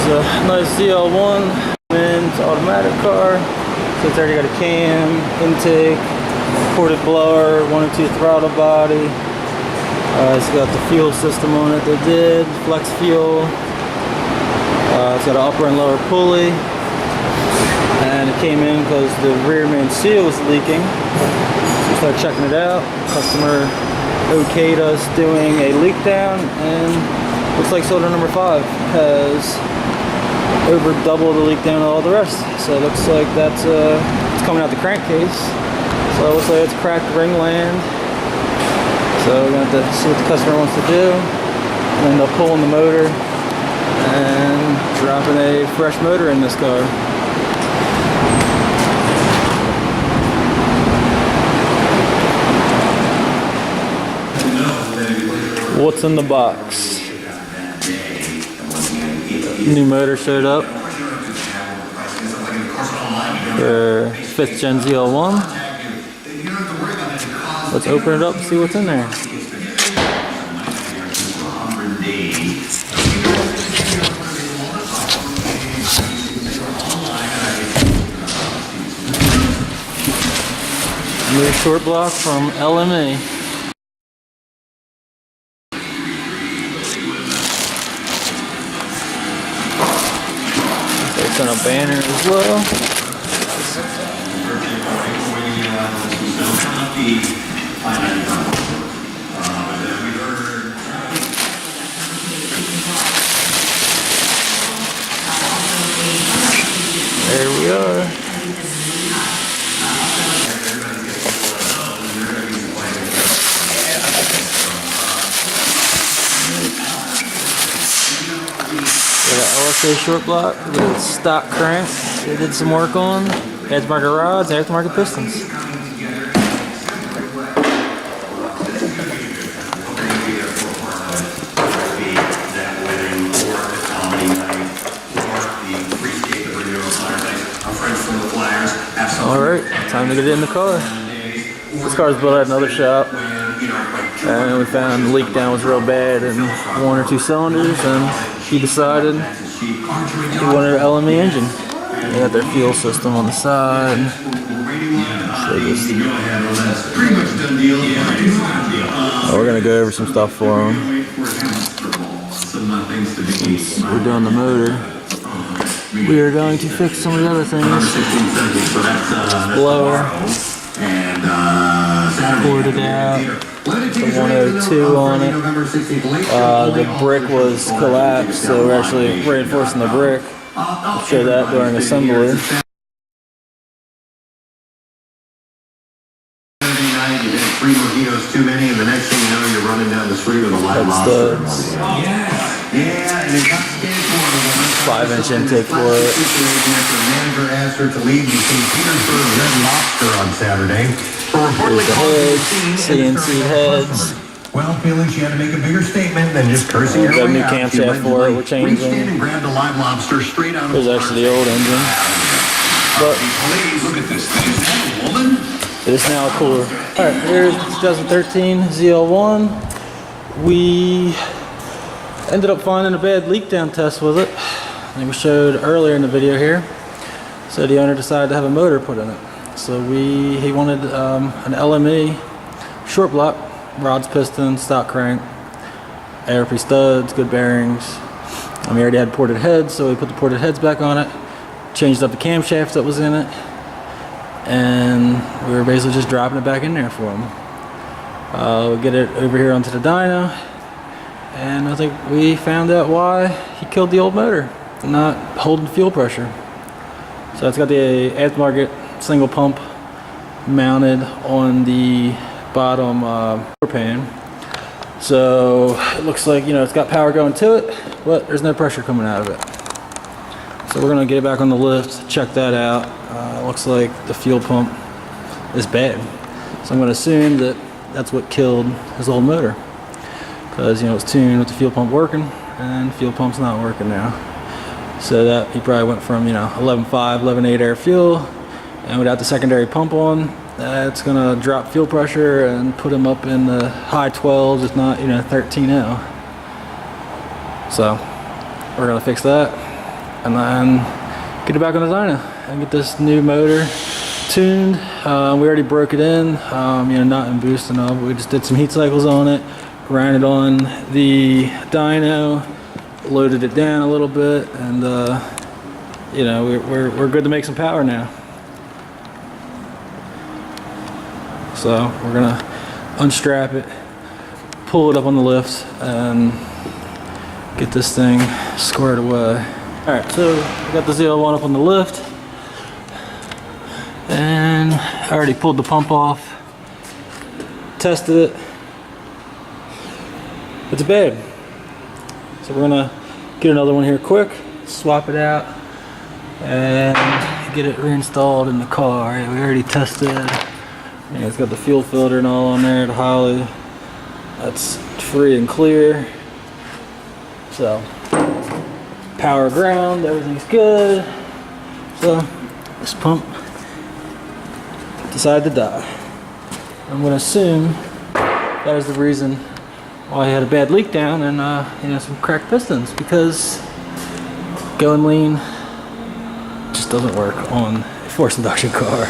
It's a nice ZL1, it's automatic car. So it's already got a cam, intake, ported blower, 1 and 2 throttle body. It's got the fuel system on it they did, flex fuel. It's got an upper and lower pulley. And it came in because the rear main seal was leaking. So we started checking it out. Customer okayed us doing a leak down, and looks like cylinder number 5 has over double the leak down of all the rest. So it looks like that's it's coming out the crankcase. So it looks like it's cracked ring land. So we're going to have to see what the customer wants to do. And end up pulling the motor and dropping a fresh motor in this car. What's in the box? New motor showed up for 5th gen ZL1. Let's open it up and see what's in there. New short block from LME. It's on a banner as well. There we are. Got an LSA short block with a stock crank. They did some work on aftermarket rods, aftermarket pistons. Alright, time to get it in the car. This car's built at another shop, and we found the leak down was real bad in 1 or 2 cylinders, and he decided he wanted an LME engine. They got their fuel system on the side. So we're gonna go over some stuff for him. Since we're doing the motor, we are going to fix some of the other things. Blower, poured it out. The 102 on it. The brick was collapsed, so we're actually reinforcing the brick. We'll show that during assembly. Three mojitos too many, and the next thing you know, you're running down the street with a live lobster. 5-inch intake for it. The manager asked her to leave between Petersburg and Red Lobster on Saturday. Here's the heads, CNC heads. Well, feeling she had to make a bigger statement than just cursing her way out. Got a new camshaft for it, we're changing. And grabbed a live lobster straight out of There's actually the old engine. But please look at this thing. Is that a woman? it is now a cooler. Alright, here's the 2013 ZL1. We ended up finding a bad leak down test with it. Like we showed earlier in the video here. So the owner decided to have a motor put in it. So he wanted an LME short block, rods, pistons, stock crank, ARP studs, good bearings. We already had ported heads, so we put the ported heads back on it, changed up the camshaft that was in it, and we were basically just dropping it back in there for him. We'll get it over here onto the dyno, and I think we found out why he killed the old motor, not holding fuel pressure. So it's got the aftermarket single pump mounted on the bottom door pan. So it looks like, it's got power going to it, but there's no pressure coming out of it. So we're gonna get it back on the lift, check that out. Looks like the fuel pump is bad. So I'm gonna assume that that's what killed his old motor. Because it's tuned with the fuel pump working, and the fuel pump's not working now. So that he probably went from 11.5, 11.8 air fuel, and without the secondary pump on, that's gonna drop fuel pressure and put him up in the high 12s, if not 13.0. So we're gonna fix that and then get it back on the dyno and get this new motor tuned. We already broke it in, you know, not in boost and all, but we just did some heat cycles on it, ran it on the dyno, loaded it down a little bit, and you know, we're good to make some power now. So we're gonna unstrap it, pull it up on the lift, and get this thing squared away. Alright, so we got the ZL1 up on the lift, and I already pulled the pump off, tested it. It's bad. So we're gonna get another one here quick, swap it out, and get it reinstalled in the car. We already tested. Yeah, it's got the fuel filter and all on there, the Holly. That's free and clear. So, power ground, everything's good. So, this pump decided to die. I'm gonna assume that is the reason why I had a bad leak down and you know, some cracked pistons, because going lean just doesn't work on a forced induction car.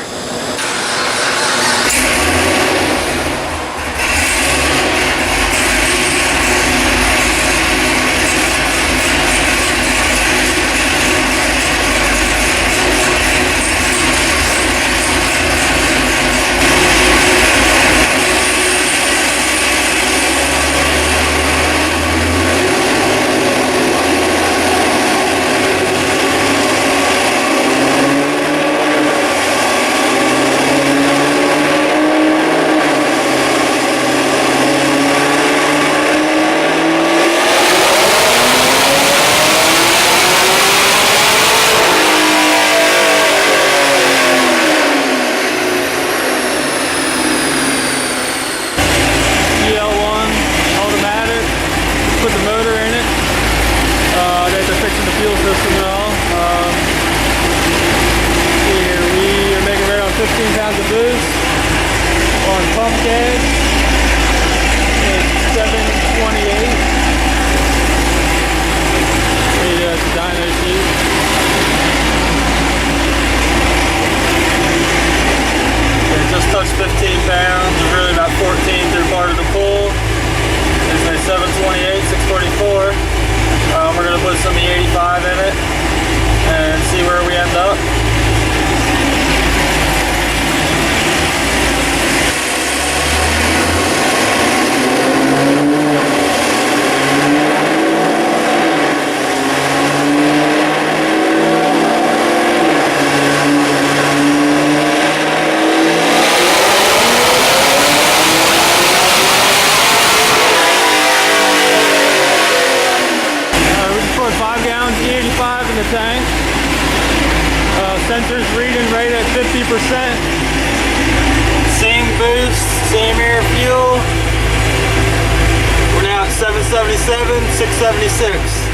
Put the motor in it. They're fixing the fuel system and all. Here we are making right on 15 pounds of boost on pump gas. It's 728. That's the dyno sheet. It just touched 15 pounds. There's really about 14 through part of the pull. It's a 728, 644. We're going to put some E85 in it and see where we end up. Tank. Sensors reading right at 50%. Same boost, same air fuel. We're now at 777, 676.